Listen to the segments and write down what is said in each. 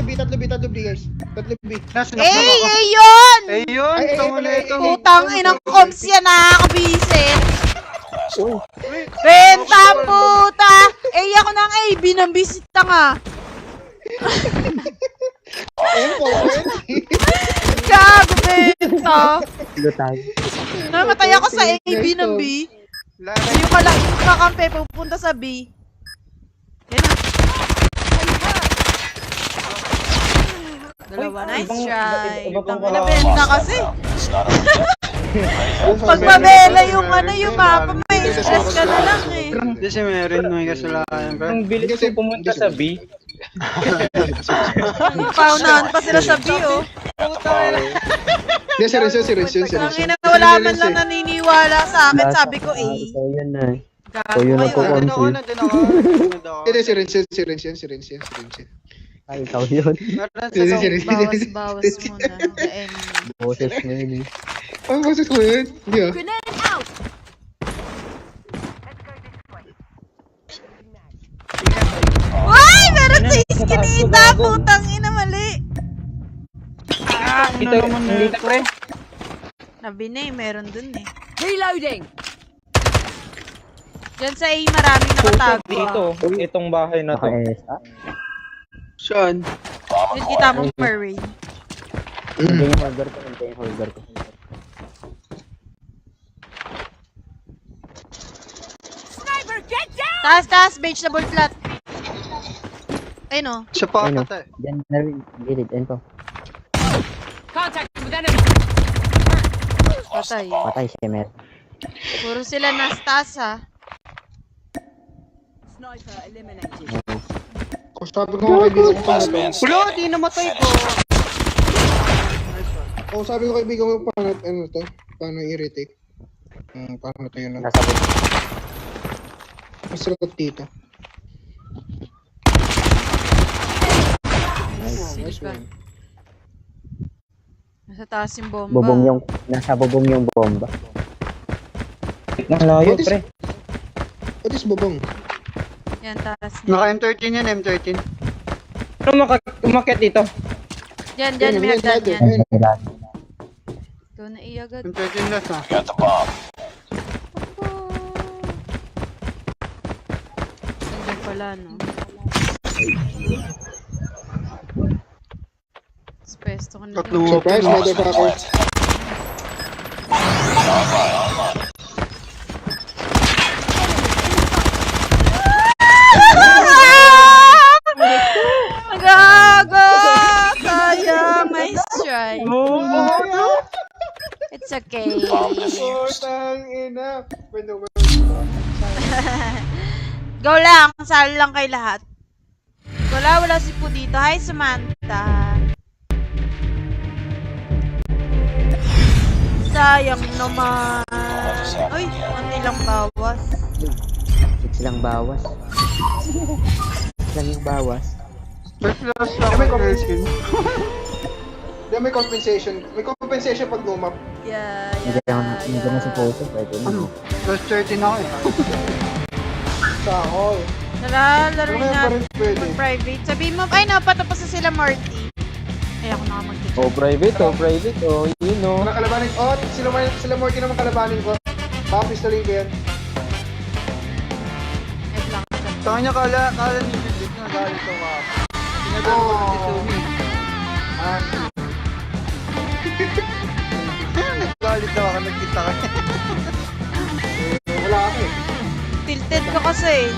tatlo B guys. Tatlo B. Yun! Ayun! Putang inang comms yan, nakakabisit. Benta, puta! Ako ng A, binambisita nga. Ayun po. Gago, benta. Lutay. Namatay ako sa A, B ng B. Yung kakampi, pupunta sa B. Yan na. Dalawa, nice try. Tangina, benta kasi. Pagpabela yung mapa, may stress ka na lang eh. Kasi meron may kasalanan. Ang bilis ko pumunta sa B. Paunahan pa sila sa B, oh. Yes, seryoso. Tangina, wala man lang naniniwala sa akin. Sabi ko, So yun na. gago yun ang kayo. kukonsi. Hindi, si Renzo. Ay, ikaw yun. Bawas muna. Boses mo yun eh. Ang boses mo yun? Hindi ah. Uy! Meron sa iskinita! Putang ina, mali! Ito, hindi na pre. Nabinay, meron dun eh. Reloading! Diyan sa A, maraming nakatago. Dito, itong bahay na to. Naka-ESA. Saan? Yun kita mo, Murray. Hindi yung holder ko. Sniper, get down! Taas, vegetable flat. Ay no. Siya pa Ayun, patay. Diyan, Narwin. Gilid, ayun po. Contact with enemy! Patay. Patay si Mer. Puro sila nas taas ha. Sniper eliminated. Kung sabi ko mga kaibigan ko paano. Wala, di namatay ko. Kung sabi ko kaibigan ko paano to? Paano i-retake? Paano to yun? Nasa bot. Masarap dito. Sige ka. Nasa taas yung bomba. Nasa bubong yung bomba. Ang layo, pre. What is bubong? Yan, taas niya. Naka M13 yan, M13. Ano umakyat dito? Diyan, may agad yan. Ayun, sa ilan. Ikaw na iagad. M13 last ha. Nandiyan pala, no? Pwesto ko na. Tatlo. Surprise, motherfucker. Gago! Sayang, nice try. It's okay. Putang ina. Go lang, salo lang kay lahat. Wala si Po dito. Hi, Samantha. Sayang naman. Uy, konti lang bawas. 6 lang bawas. 6 lang yung bawas. First last lang ako yung skin. May compensation. May compensation pag lumap. Yeah. Hindi na si Poso. Pwede na. Plus 13 ako eh. Sa all. Nalalaro Pero na pa rin pwede. private. Sabihin mo, ay napatapos na sila Marty. Ay, ako naka mag-teach. Private. Yun o. Mga kalabanin. Sila Morty naman kalabanin ko. Baka pistolin ko yan. Ay, lang. Sa kanya kala ni Biblik na galit ko ka. Pinagano ko si Sumi. Naggalit daw ako, nagkita ka. Wala ako eh. Tilted ko kasi.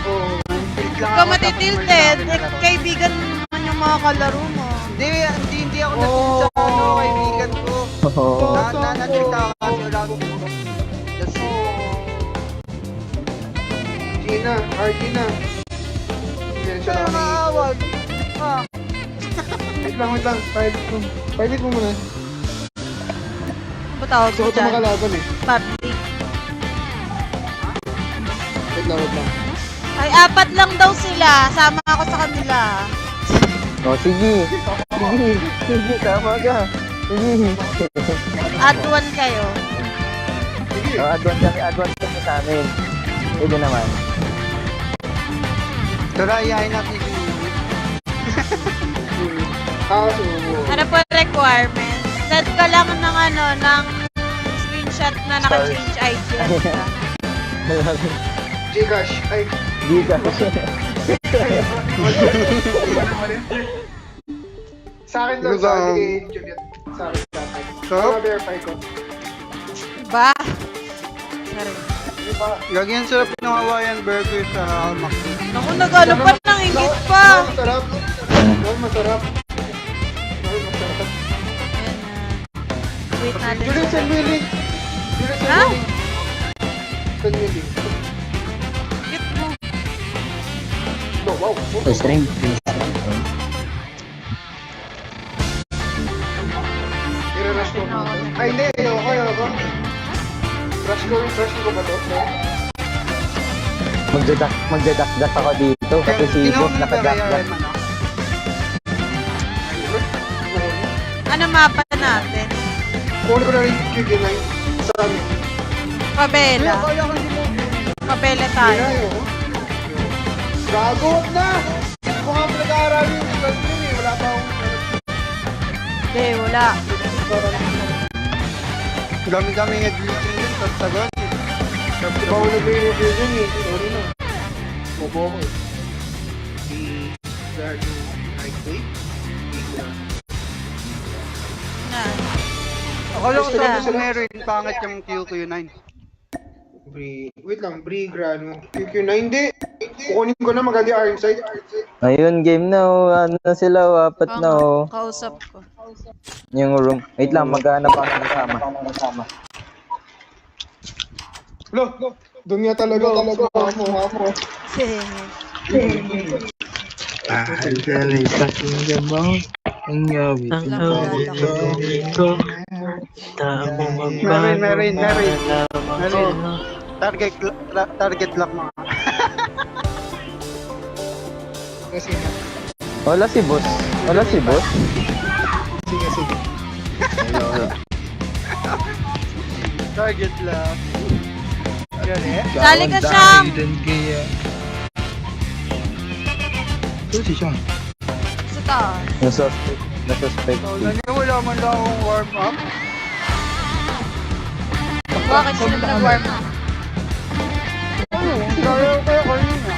Oo. Tilt lang Ikaw ako, matitilted. tapos may Kaibigan naman yung mga kalaro mo. Hindi ako natilt sa kaibigan ko. Natilt ako kasi wala akong that's Gina, Argina. Yan siya Pero lang. nakawag. Wait lang. Private mo muna. Ano ba tawag Gusto ko ko ito dyan? makalaban eh. Public. Wait lang. Ay, 4 lang daw sila. Sama ako sa kanila. Sige. Tama ka. Sige. Add 1 kayo. Advance kami sa amin. Pwede naman. Tara, iyahin natin si Kaso, Ano po requirement? Send ka lang ng screenshot na naka-change ID. Gcash. Ay, Di ka. sa akin lang, sa akin kay Juliet. Sa akin dapat. So? verify ko. Ba? Sorry. Gagyan sarap ng Hawaiian burger sa McDo. Naku, nagano pa ng inggit pa. Masarap. Masarap. Masarap. Ayan na. Wait natin. Juliet, send me link. Juliet, send Ha? me link. Send me link. Inggit mo. No, wow. Stream. I-rush ko. Ay, hindi. Ayoko. Rush ko ba to? No? Magdadak ako dito kasi si Boss nakadakdak. Ano mapa natin? Kunin ko na rin yung QQ9. Saan? Pabela. Pabela tayo. Gago, wag na! Kung nga pinag-aaral yung country eh, wala pa akong... Hindi, wala. Dami-dami nga glitching din, tapos sagot. Di ba ako nag-review dyan eh? Sorry na. Bobo ako eh. Na. Akala ko Basta. sa meron, pangit yung QQ9. Wait lang, Grano. QQ9, hindi. Kukunin ko na maganda yung Ironside. Ayun, game na oh. Ano na sila oh. Apat na oh. Kausap ko. Yung room. Wait lang, maghanap ako ng kasama. Lo, doon nga talaga mo. Sige. Meron. Target lock mga. Kasi, Wala si Boss. sige. Target lock. Yan eh. Sali ka siyang! Sa taas. Nasuspect. Wala man lang akong warm up. Bakit sila nag-warm up? Kaya kanina.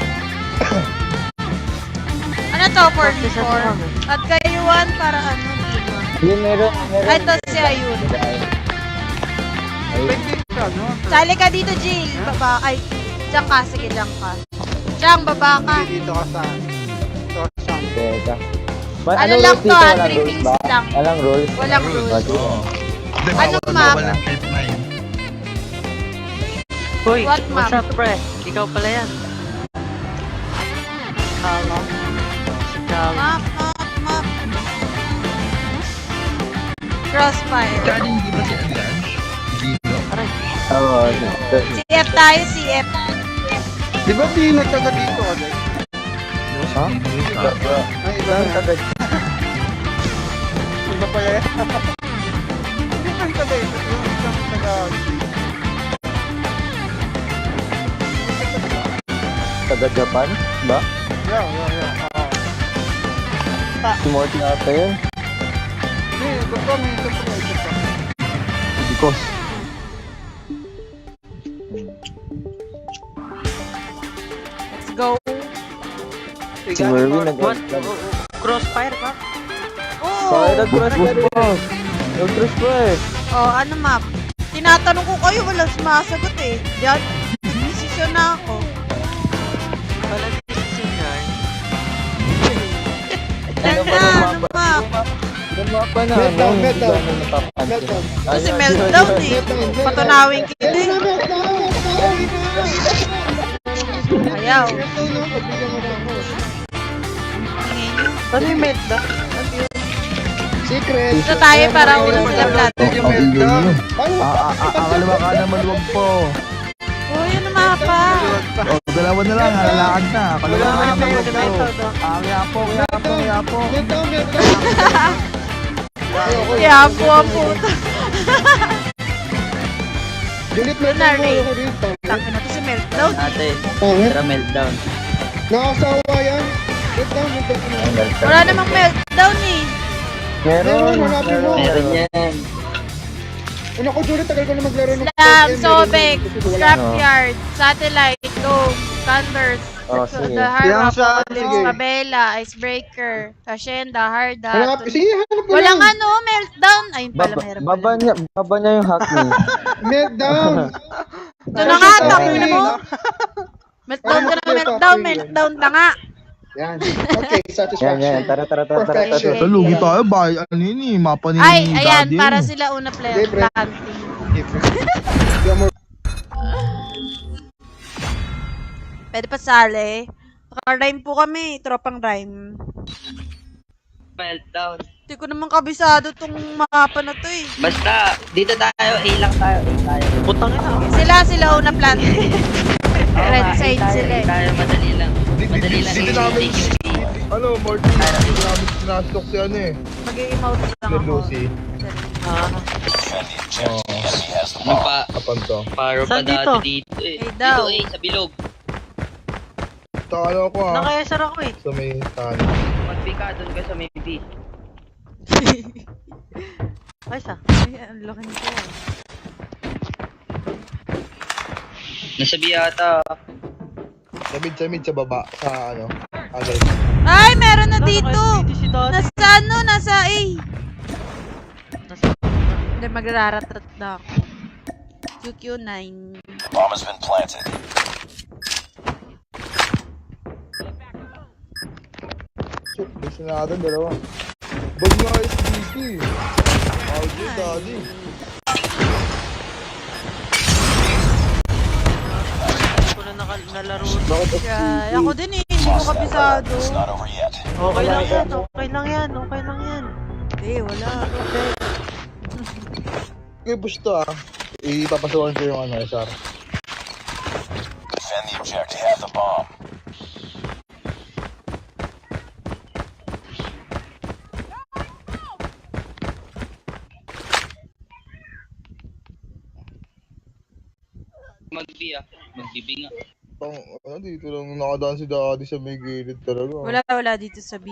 Ano to, 44? At kayuan para ano, dito. Yun, meron. Ay, ito si Ayun. No? Sali ka dito, Jill. Baba. Ay, diyan ka. Sige, diyan ka. Diyan, baba ka. Dito ka sa... Ito ka sa... Teka. Ano Anong lang rules to, dito? ah, Walang 3 rules pings ba? lang. Walang rules? Walang rules. Okay. Ano map? Uy, What map? what's up, pre? Ikaw pala yan. Kala. Si Kala. Map. Crossfire. Oo. CF tayo, CF. Di ba di nagtaga dito ka din? Ha? Ay, iba na. Iba pa yan. Hindi nang taga ito. Yung isang taga... Taga Japan? Ba? Yeah. Si Morty ata yun? Hindi, basta may ito pa ito pa. Because. Let's go. Si Merwin What? nag-club. Crossfire ba? Oo. Kaya nag-crossfire. Nag-crossfire. Oh, ano map? Tinatanong ko kayo, walang sumasagot eh. Diyan, desisyon na ako. Wala decision yan. Diyan na, ano map? Yung mapa na Meltdown, ano, meltdown. hindi ko natapansin. Meltdown. Kasi meltdown eh. Patunawin kita eh. Ayaw. Ano yung meltdown? Secret. Dito tayo para ulo sila plato. Yung meltdown. Akala ka naman wag po. Uy, ano mapa? O, dalawa na lang, halalakad na. Akala Wala ka naman naman yung wag po. method. Yapo. Kaya po ang puta. Juliet, Yun na, Ray. ako rito. Taki na to si meltdown. Ate, Pangit. tara meltdown. Nakasawa yan. Meltdown. Wala namang meltdown eh. Meron. hanapin mo. Meron yan. Ano ko, Julie, tagal ko na maglaro ng Slam, 10M, Sobek, kasi wala. Scrapyard, Satellite, Dome, Thunders, Oh, sige. The Hard Yan Rock, siya, Apocalypse, sige. Pabella, Icebreaker, Hacienda, Hard Hanap, Hat. sige, hanap mo Walang lang. Meltdown. Ayun pala, meron pala. Baba niya yung hack niya. Meltdown. Ito na nga, tangin mo. Meltdown ka na, meltdown na nga. Yan. Okay, Yan, satisfaction. yan. Tara. Perfection. Talugi tayo ba? Ano yun eh, mapa ni Ay, ayan, Daddy. para sila una player, Libre. planting. Pwede pa sali. Naka-rhyme po kami, tropang rhyme. Meltdown. Hindi ko naman kabisado tong mapa na to eh. Basta, dito tayo, A lang tayo, A tayo. Putang ina. Sila una planting. Red side sila eh. tayo, madali lang. Madali lang. Dito namin, ano, Martin, dito namin sinastok si ano eh. Mag-i-emote lang Si ako. Lucy. Oo, kapan to. Paro pa dati dito eh. Eh, daw. Dito eh, sa bilog. Ito ano ako ah, Naka-SR ako eh. sa may tani. Magpika doon ka sa may B. Ay, sa? Ay, ang laki nito. Nasa B yata. Sa mid sa baba, sa ano, agad. Ay, meron na dito. Nasa ano? Nasa A. Hindi, magraratrat na ako. QQ9. Bomb has been planted. Shit, base na natin, dalawa. Bag nga SDP. RJ, Daddy. Ko na nalaro. Bakit Ay, ako din eh. Hindi ko kabisado. It's not over yet. Okay lang yan, okay lang yan, okay lang yan. Hindi, wala. Okay, push to ah. Ipapasukan ko yung ano, SR. Defend the objective. Have the bomb. Mag-B ah. Mag-B nga. Ano, dito lang nakadaan si Daddy sa may gilid talaga. Wala dito sa B.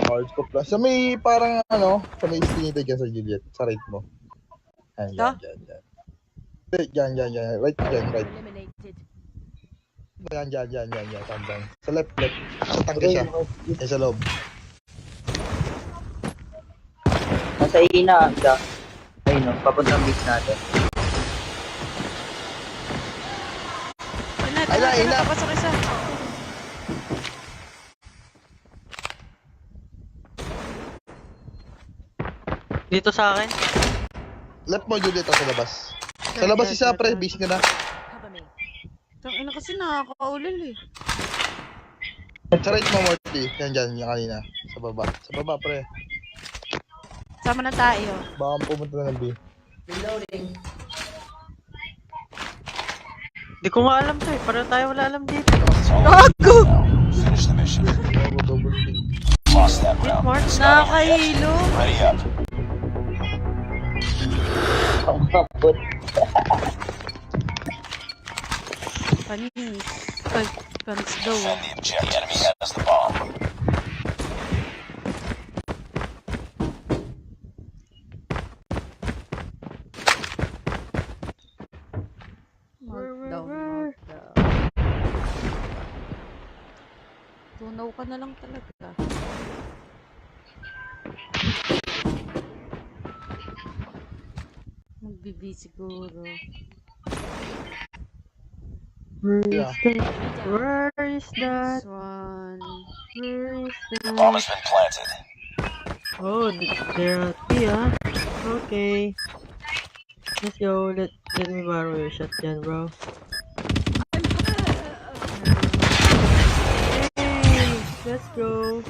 Cards ko plus. Sa may parang ano, sa may stinitay dyan sa Juliet. Sa right mo. Yan, Ito? yan. Yan. Right dyan, right. Eliminated. Yan. Tambang. Sa left. Sa tangke siya. Yan sa loob. Nasa ina siya. Ayun, no, papuntang beach natin. Ay, na. Pasok isa. Dito sa akin. Left mo, Juliet, sa labas. Sa labas isa, pre. Base ka na. Cover me. Tangina kasi nakakaulil eh. Sa right mo, Morty. Yan dyan, yung kanina. Sa baba, pre. Sama na tayo. Baka pumunta na ng B. Di ko nga alam to eh. Para tayo wala alam dito. Gago! Finish the mission. Double pick. Lost that round. Mark. Nakakahilo. Ready up. Ang kapot. Panis. Panis daw. Defend the objective. The enemy has the bomb. Markdown. Tunaw ka na lang talaga. Magbibi siguro. Yeah. Where is that? This one. Where is Bomb that? has been planted. Oh, they're at B ah. Okay. Let's go. Let me borrow your shotgun, bro. Hey, let's go.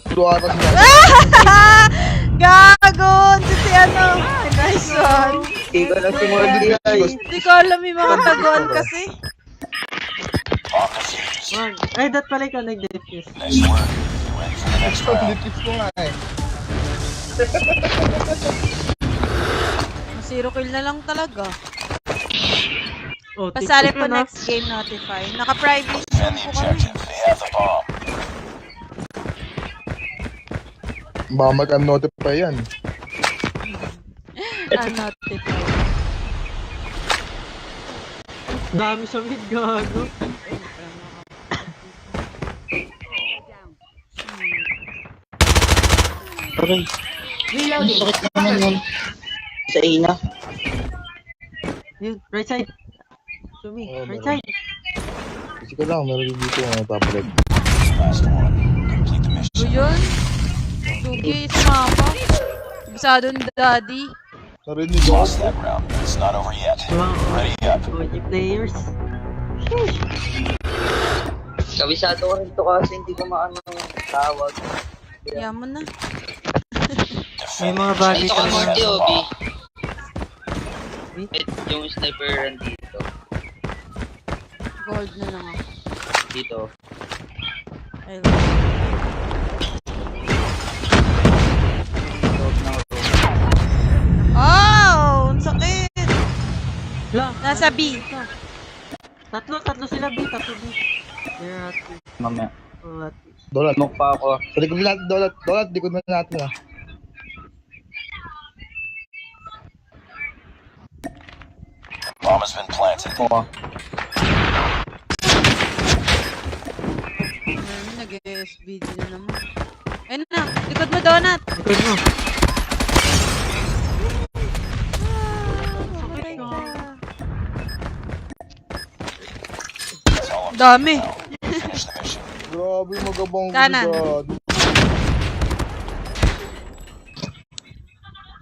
Tuwa pa siya. Gago! Si ano? Nice one. Hindi ko na simula guys. Hindi ko alam yung mga taguan kasi. Bomb defused. Wag. Ay, that pala ikaw nag-defuse. Nice work. You're ready for the next round. Philippines ko nga eh. Zero kill na lang talaga. Oh, Pasali TikTok pa yun, ah. next game notify. Naka-private Defend the po kami. objective. They have the bomb. Baka mag-notify yan. Ano, tipo. Dami sa mid, gago. Aray, Reloading. sakit naman yun. Sa ina. Yun, right side. Sumi, Oh, right meron. side. Kasi ko lang, meron dito mga tablet. Last one. Complete the mission. So yun. Sugi, sumama. Bisado ni Daddy. Narinig ko. Lost that round. It's not over yet. Mga Ready up. OG players. Kabisado ko rin to kasi hindi ko maano tawag. Yaman na. May mga bagay Ito ka ka na. Morty, Obi. Eh? Yung sniper dito. Gold na lang ako. Dito. Ayun. Oh! Ang sakit! La, Nasa B. tatlo sila B, tatlo B. There are two. Mamaya. Oh, at Dolat. Smoke pa ako. Sa likod natin, Dolat. Dolat, likod na natin ah. Bomb has been planted. Oo. Ayun, nag-SBD na naman. Ayun na, likod mo, Donut! likod mo. Patay ka. It's all up to Dami. you now. Finish the mission. Grabe magabang Kanan. brigada.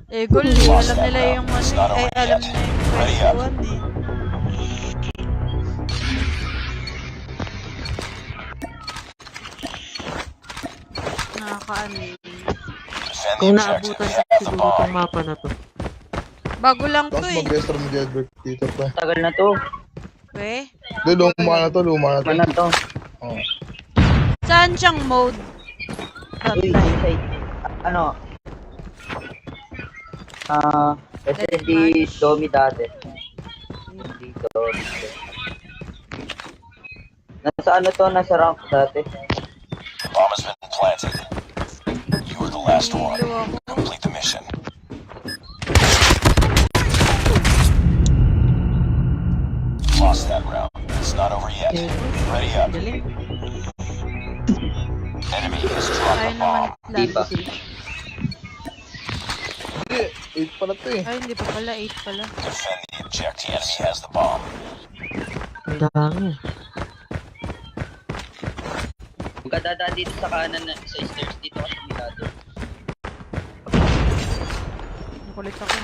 Eh, Gul, alam nila yung ano, eh, alam nila yung kwentuhan eh. Nakakaano eh. Defend the Kung objective. naabutan They ka have the siguro itong bomb. mapa na to. Bago lang to Tapos eh. mag-restore mo Jedrick dito pa. Tagal na to. We? Hindi, luma na to, luma na to. Mana to. Oh. Saan siyang mode? Uy, Frontline. side. Ano? SSD Domi dati. Dito. Nasa ano to? Nasa rank dati. Bomb has been planted. You were the last one. Hilo ako. Complete the mission. Lost that round. It's not over yet. Ready up. Galing. Enemy has dropped Ayaw the naman bomb. Di ba? lang. Hindi, 8 pala to eh. Ay, hindi pa pala. 8 pala. Defend the objective. The enemy has the bomb. Ang dami. Huwag ka dadaan dito sa kanan na sa stairs dito kasi nilado. Ang kulit ako.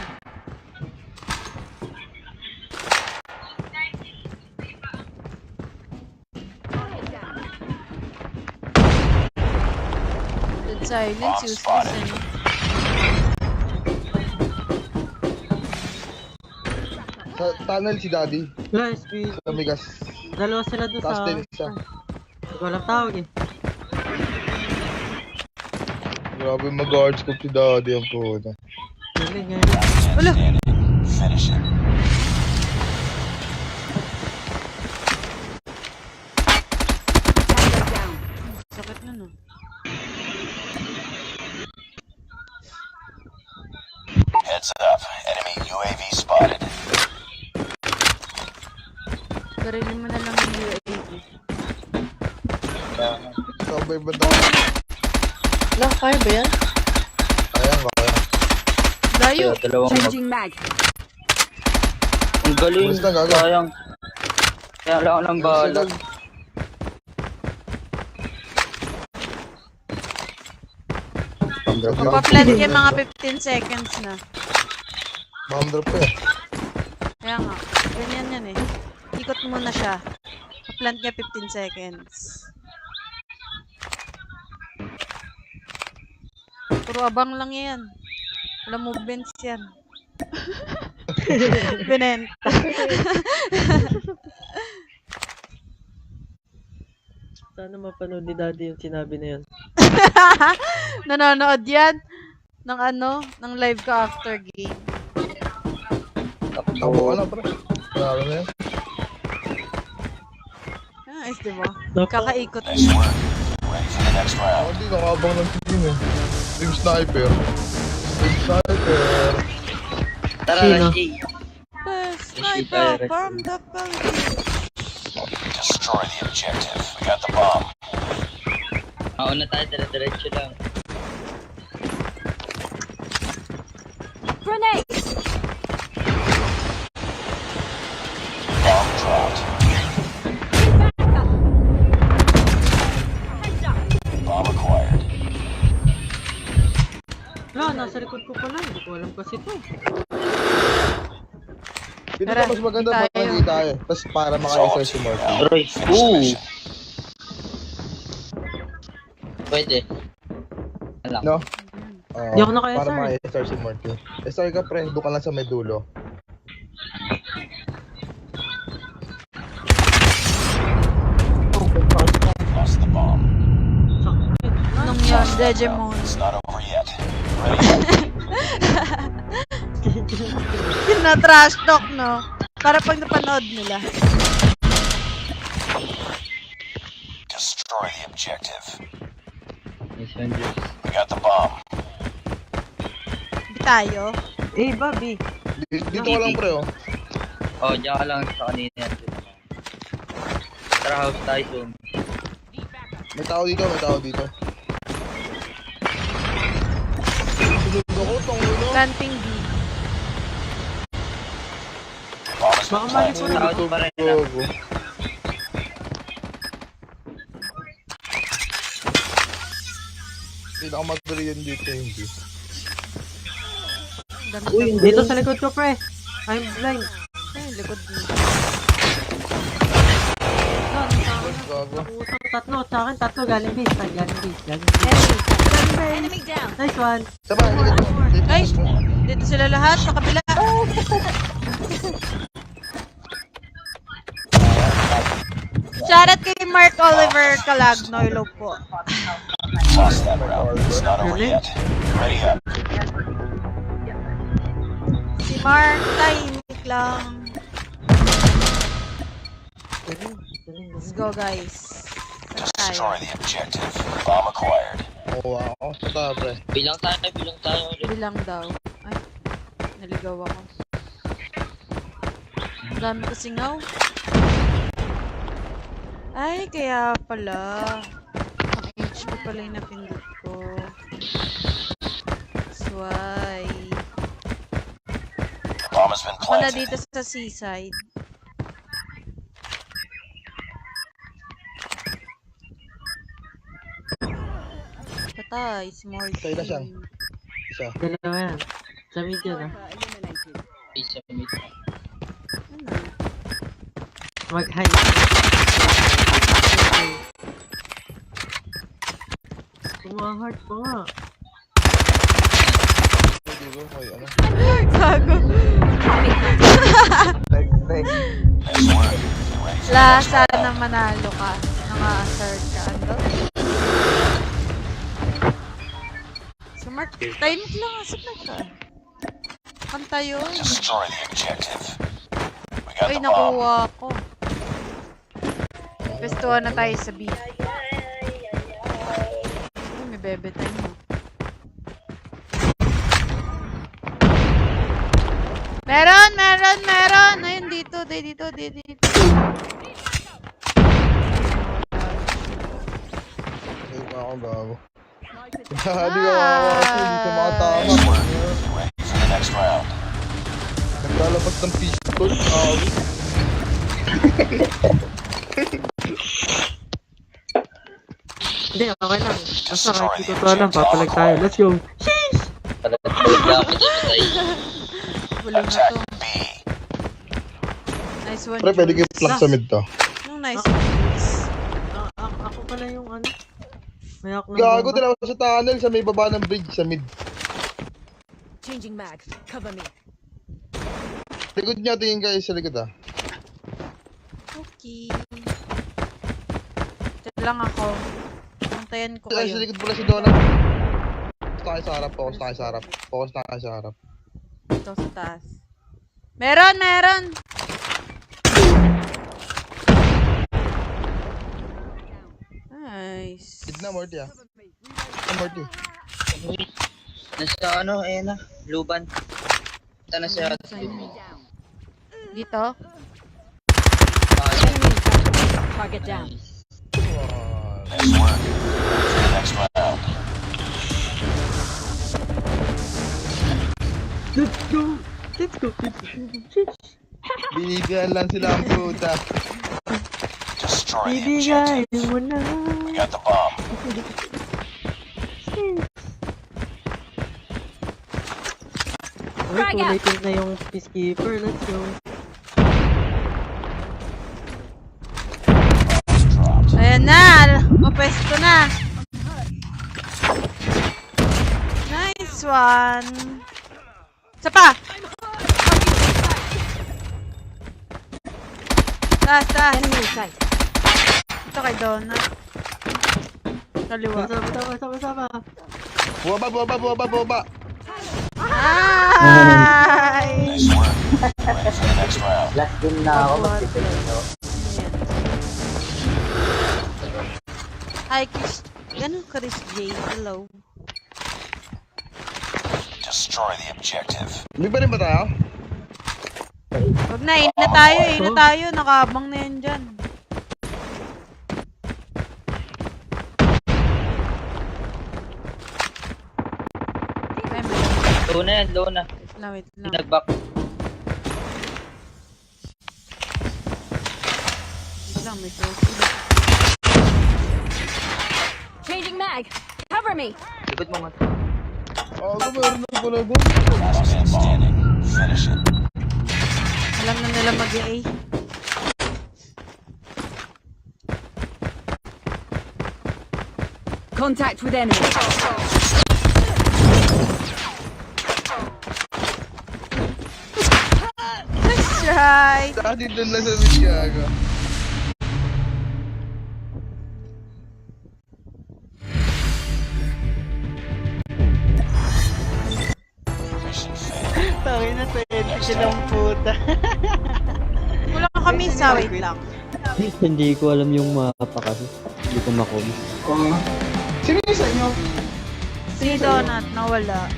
Dead silence, useless eh. Sa tunnel si Daddy. La, SB. Sa Migas. Dalawa sila doon Tapos sa... din isa. Hindi ko alam tawag eh. Grabe mag-guard scope si Daddy ang puta. Galing, galing. Wala. Standing. Finish it. Sakit na no. Heads up. Enemy UAV spotted. Garilin mo na lang yung UAV. Sabay ba daw? Wala, fire ba yan? Ayan, kaya. Layo! Dalawang mag... Changing mag. Ang galing. Bulis na, gago. Sayang. Kaya lang ako ng bala. Magpa-plant kayo mga 15 seconds na. Bomb drop pa eh. Kaya nga, ganyan yan eh. Ikot muna siya. Pa-plant niya 15 seconds. Puro abang lang yan. Wala movements yan. Binenta. Sana mapanood ni Daddy yung sinabi na yun. Nanonood yan ng ano, ng live ka after game. Tabo ka na, pre. Grabe na yan. Ah, is diba? Naku. Kakaikot Nice niya. work. Ready for the next round. Ako di, nakabang ng team eh. Team Sniper. Team Sniper. Tara, Sino? Rashi. Best sniper from the Philippines. Destroy the objective. We got the bomb. Mauna tayo, dire-diretso lang. Grenade. Bomb dropped. Bomb acquired. Wala, nasa likod ko pala. Hindi ko alam kasi to. Dito Tara, pa mas maganda tayo. makakita tayo. Tapos para maka-SR si Marty. Roy. Finish the mission. Pwede. Alam. No? Oo, Hindi ako naka-SR. para maka-SR si Marty. SR ka pre, doon ka lang sa may dulo. Lost the bomb. Sakit. Anong yun? Digimon. It's not over yet. Ready? Na-trash talk, no? Para pag napanood nila. Destroy the objective. Nice one, Jules. We got the bomb. Hindi tayo. Eh, Bobby. Dito ka lang pre oh. Oh, diyan ka lang sa kanina. Tara, house tayo soon. May tao dito, may tao dito. Sunod ako, tanglo. Planting B. Bomb has Baka been mali planted. po. Tao pa rin lang. Gogo. Pinakamadali yan dito hindi. Dito sa likod ko, pre. I'm blind. Ay, likod mo. Gago. Tatlo, sa akin, tatlo. Galing base. Galing base. Galing base. Enemy down. Nice one. Saba, dito. Ay! Dito sila lahat, sa kabila. Shoutout kay Mark Oliver Calagnoilo po. Lost that round. It's not over yet. Ready up. Si Mark, tahimik lang. Let's go, guys. Saan tayo? Destroy the objective. Bomb acquired. Oo, ako. Sata, pre. Bilang tayo ulit. Bilang daw. Ay, naligaw ako. Ang dami ko singaw. Ay, kaya pala. Ang HP pala yung napindot ko. That's why. The bomb has been Ako na planted. dito sa seaside. Patay, si Morty. Patay na siya. Isa. Dalawa yan. Sa mid yun, ah. Eliminated. Isa mid. Ano? Mag-hide. Kumahard pa nga. Hindi ko, ay, ano. Gago. Next. Nice work. Get ready for the La, next round. sana manalo ka. Naka-assert ka. Ano? So, Mark, tahimik lang. Asap ka. Kanta yun. Destroy the objective. We got Ay, the bomb. nakuha ko. Pestuhan na tayo sa B. Ay, may bebe tayo mo. Meron! Ayun, dito. Dito. Hindi pa ako gago. Hindi ko kasi hindi ka makatama. Nice work. Get ready for the next round. Naglalabas ng pistol. Hindi, okay lang. Basta kahit hindi ko to alam, papalag tayo. Let's go. Talaga ako patay. Bulo na to. Attack B. Nice one. Pre, pwede kayo Jules. plug sa mid to. Yung nice one. Jules. Ako pala yung ano. May ako ng Gago, bomba. dalawa sa tunnel sa may baba ng bridge sa mid. Changing mags. Cover me. Likod niya, tingin kayo sa likod ah. Okay. Ito lang ako. Antayan ko Ay, kayo. sa likod pala si Donna. Focus na kayo sa harap, focus na kayo sa harap. Focus na kayo sa harap. Ito sa taas. Meron! Nice. Kid na, Morty ah. Ah, Morty. Nasa ano, ayan na, luban. Ito na siya. Dito? Target down. Nice work. Next round. Let's go! Let's go! Binibihan lang sila ang puta. Destroy the Ibigay objective. mo na. We got the bomb. Uy, kulay pink na yung peacekeeper. Let's go. Dropped. Ayan na! Mapesto na! Nice one! Isa pa! Taas, taas! Enemy in sight. Ito kay Donut. Kaliwa. Sama. Buwaba. Nice! Nice work. Ready for the next round. Last game na ako. Magpipino. Hi, Chris. Chris J. Hello. Destroy the objective. May ba rin ba tayo? Huwag na, ina tayo. Nakabang na yan dyan. Ay, Low na yan, low na. wait lang. Nag-back. Wait lang, may trophy. Changing mag. Cover me. Likod mo nga. Meron na pala doon. Last man standing. Finish it. Alam na nila mag-A. Contact with enemy. Let's try! Dati doon lang sa Michiaga. Mission failed. Tawin na 20 silang puta. Wala kami sa wait lang. Hindi ko alam yung mapa kasi. Hindi ko makuha. Sino yung sa inyo? Si Donut, nawala.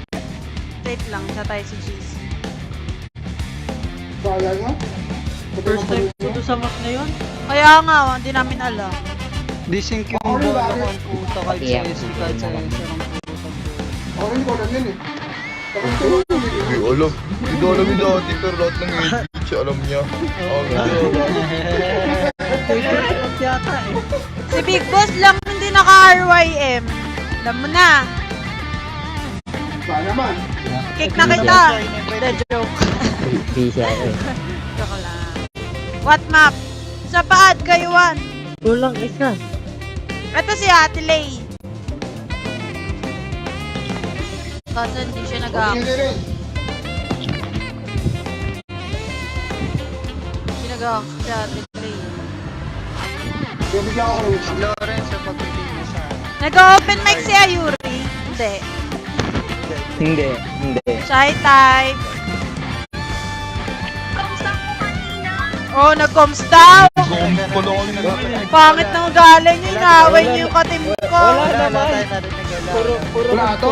Wait lang, sa tayo si GC. Kaya nyo? First time ko to sa map na yun. Kaya nga, hindi namin alam. Disync yung Ako rin, bola bakit? ko ang puta kahit sa Yeah. SC, kahit sa SC ng puta. Ako rin ko alam yun eh. Tapos ko Hindi ko alam. Hindi ko alam yung dati pero lahat ng edit siya alam niya. Yata eh. Si Big Boss lang hindi naka-RYM. Alam mo na. Ba naman? Cake na kita. The joke. Busy ako eh. Joke lang. What map? Sa paad kayo, Juan. Kulang isa. Ito si Ate Lay. Kasi hindi siya Hindi rin. Hindi nag-aak si Ate Lay. Kaya bigla ako rin. Si Lawrence sa pagpipili sa Nag-open mic si Ayuri. Hindi. Hindi. Shy type. Oh, nag-coms down. Pangit ng ugali niyo. Inaway niyo yung katim ko. Wala tayo narinig wala. Wala to.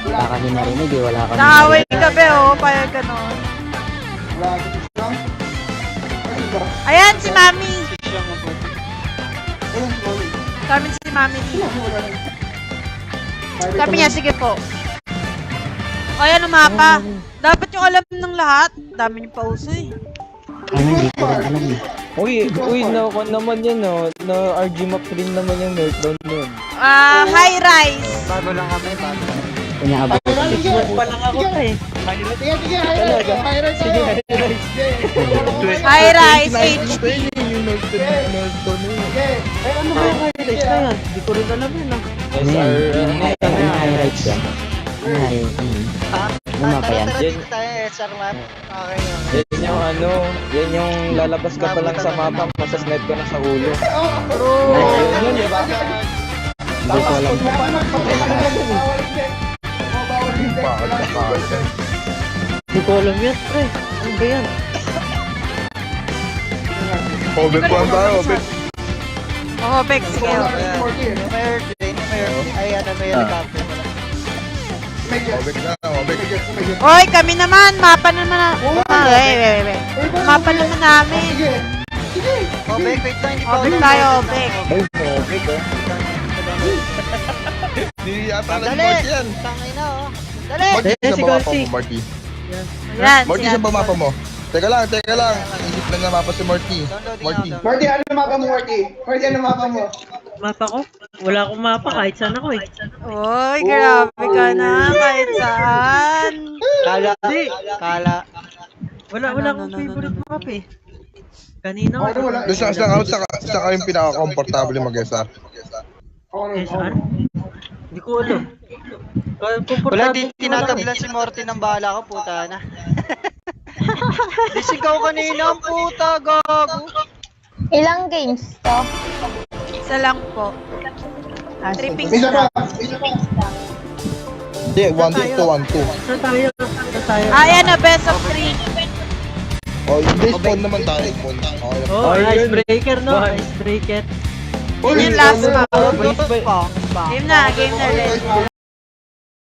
Wala kami narinig eh. Wala kami Naaway ka be, oh. Payag ganon. Wala to. Kasi ba? Ayan, si Mami. Siya nga po. Wala si Mami. Kami si Mami. Wala rin. Sabi niya, sige po. Ayan, umapa. Dapat yung alam ng lahat. Dami niyo pa uso eh. Hindi ko rin alam eh. Uy, naman yan na RG map rin naman yung meltdown nun. High rise. Bago lang kami, bago lang. Inaabot ko sa Sige. Pa lang ako eh. Sige. Highlight tayo. High rise, H. Yung meltdown na yun. Sige. Ay, ano ba yung highlights na yan? Hindi ko rin alam yun ah. Ano yan? Ano highlights yan? Ano Ano mapa yan? Dito tayo, SR map. Okay. Yan yung lalabas ka pa lang sa mapa, masasnet ko na sa ulo. Yun, di ba? Hindi ko alam. Hindi ko alam yan, pre. Ano ba yan? Open po ang tayo, open. Oo, Bex, sige. May helicopter. Mabek na, mabek. Oy, kami naman. Mapa naman na. Wait. Mapa naman namin. Sige. Sige. Oh, Bek, wait lang. Hindi pa Obek tayo, Obek. Ay, mabek oh. Hindi yata Dali! nag-mark yan. Tangay na, oh. Dali! Marty, Eh, saan si ba mapa Golsi. mo, Marty? Yan. Marty, saan ba mapa mo? Teka lang. Isip lang na mapa si Marty. Marty. Marty, ano mapa mo, Marty? Marty, ano mapa mo? Mapa ko? Wala akong mapa kahit saan ako eh. Oy, grabe ka na. Kahit saan. Kala. Hindi. Kala. Wala akong favorite map eh. Kanina Ako ko. wala. Doon sa kayong pinaka-comfortable mag-SR. Ako Eh, saan? Hindi ko alam. Wala, Komportable tinatabilan si Morty ng bala ko, puta na. Disigaw kanina ang puta, gago. Ilang games to? Isa lang po. 3 pings Isa pa. na. Isa pa. Hindi, 1-2 to 1-2. Saan tayo? Saan tayo? Ayan na, best of 3. Oh, hindi spawn naman tayo. Spawn. Okay na. Oh, icebreaker no? Icebreaker. Yun yung last map. Game Game na, let's go.